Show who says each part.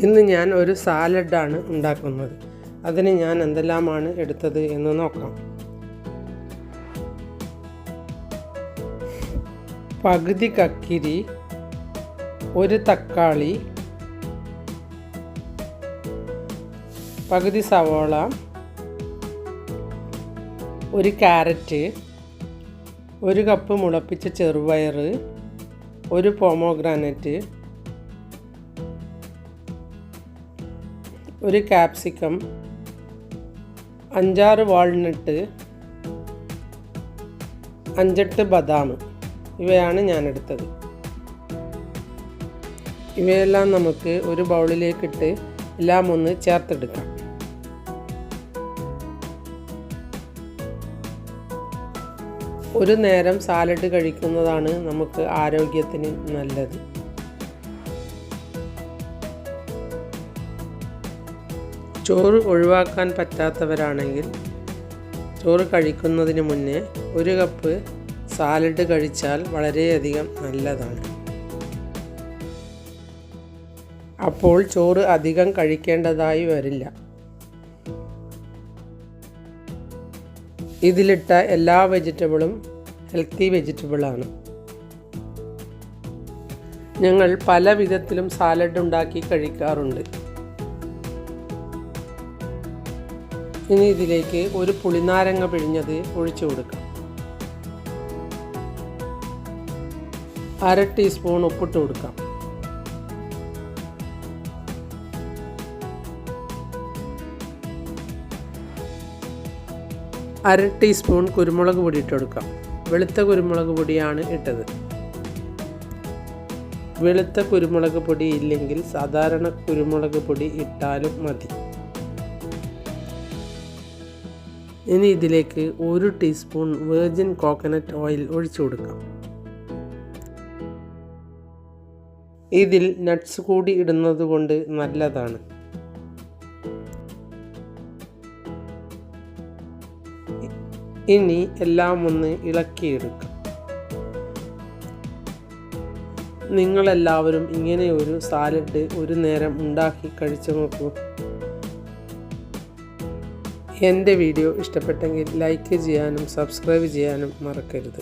Speaker 1: ഇന്ന് ഞാൻ ഒരു സാലഡാണ് ഉണ്ടാക്കുന്നത്. അതിന് ഞാൻ എന്തെല്ലാമാണ് എടുത്തത് എന്ന് നോക്കാം. പകുതി കക്കിരി, ഒരു തക്കാളി, പകുതി സവോള, ഒരു ക്യാരറ്റ്, ഒരു കപ്പ് മുളപ്പിച്ച ചെറുപയർ, ഒരു പോമോഗ്രാനൈറ്റ്, ഒരു ക്യാപ്സിക്കം, 5-6 വാൾനട്ട്, 5-8 ബദാം. ഇവയാണ് ഞാൻ എടുത്തത്. ഇവയെല്ലാം നമുക്ക് ഒരു ബൗളിലേക്കിട്ട് എല്ലാം ഒന്ന് ചേർത്തെടുക്കാം. ഒരു നേരം സാലഡ് കഴിക്കുന്നതാണ് നമുക്ക് ആരോഗ്യത്തിന് നല്ലത്. ചോറ് ഒഴിവാക്കാൻ പറ്റാത്തവരാണെങ്കിൽ ചോറ് കഴിക്കുന്നതിന് മുന്നേ 1 കപ്പ് സാലഡ് കഴിച്ചാൽ വളരെയധികം നല്ലതാണ്. അപ്പോൾ ചോറ് അധികം കഴിക്കേണ്ടതായി വരില്ല. ഇതിലിട്ട എല്ലാ വെജിറ്റബിളും ഹെൽത്തി വെജിറ്റബിളാണ്. ഞങ്ങൾ പല വിധത്തിലും സാലഡ് ഉണ്ടാക്കി കഴിക്കാറുണ്ട്. ഇനി ഇതിലേക്ക് ഒരു പുളിനാരങ്ങ പിഴിഞ്ഞത് ഒഴിച്ചു കൊടുക്കാം. 1/2 ടീസ്പൂൺ ഉപ്പിട്ട് കൊടുക്കാം. അര ടീസ്പൂൺ കുരുമുളക് പൊടി ഇട്ട് കൊടുക്കാം. വെളുത്ത കുരുമുളക് പൊടിയാണ് ഇട്ടത്. വെളുത്ത കുരുമുളക് പൊടി ഇല്ലെങ്കിൽ സാധാരണ കുരുമുളക് പൊടി ഇട്ടാലും മതി. ഇനി ഇതിലേക്ക് 1 ടീസ്പൂൺ വെർജിൻ കോക്കനട്ട് ഓയിൽ ഒഴിച്ചു കൊടുക്കാം. ഇതിൽ നട്ട്സ് കൂടി ഇടുന്നത് കൊണ്ട് നല്ലതാണ്. ഇനി എല്ലാം ഒന്ന് ഇളക്കിയെടുക്കാം. നിങ്ങളെല്ലാവരും ഇങ്ങനെ ഒരു സാലഡ് ഒരു നേരം ഉണ്ടാക്കി കഴിച്ചു നോക്കൂ. എൻ്റെ വീഡിയോ ഇഷ്ടപ്പെട്ടെങ്കിൽ ലൈക്ക് ചെയ്യാനും സബ്സ്ക്രൈബ് ചെയ്യാനും മറക്കരുത്.